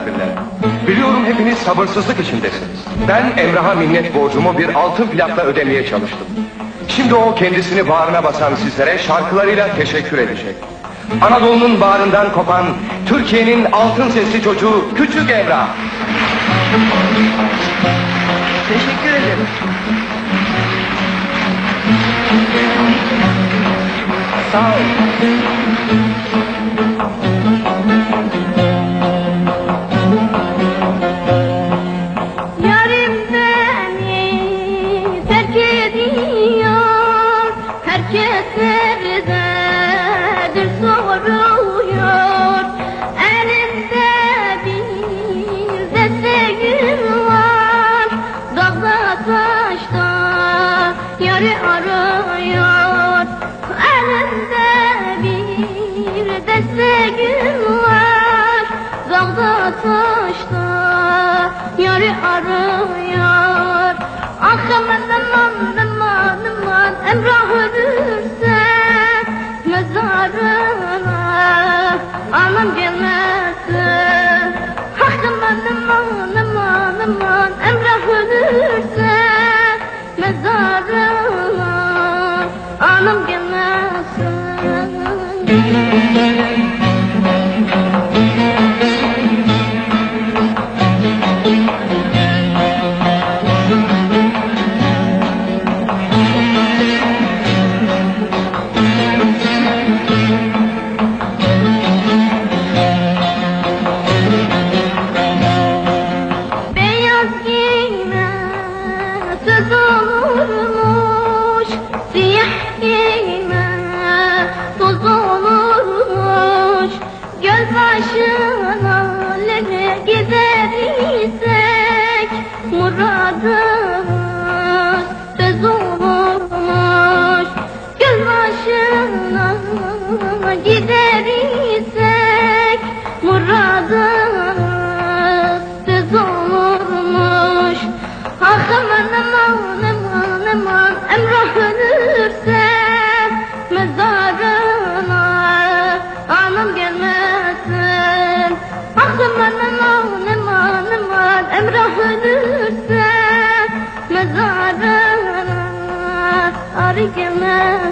misafirler. Biliyorum hepiniz sabırsızlık içindesiniz. Ben Emrah'a minnet borcumu bir altın plakla ödemeye çalıştım. Şimdi o kendisini bağrına basan sizlere şarkılarıyla teşekkür edecek. Anadolu'nun bağrından kopan Türkiye'nin altın sesli çocuğu Küçük Emrah. Teşekkür ederim. Sağ ol. Yarim beni terk ediyor, herkes nerededir soruyor. Elimde bir destek var, dağda taşta yarı arıyor. Elimde bir destek var, dağda taşta yarı arıyor. Ah aman aman aman aman, Emrah ölürse mezarına anam gelmesin. Ah aman aman aman aman, Emrah ölürse mezarına anam gelmesin. Beyaz giyme söz olurmuş, siyah giyme toz olurmuş. Göl başına nereye gidersek muradımız söz olurmuş. Göl başına gidersek muradımız söz olurmuş. Ah aman aman aman aman, Emrah ölürse mezarına anam gelmesin. Ah aman aman aman aman, Emrah ölürse mezarına arı gelmesin.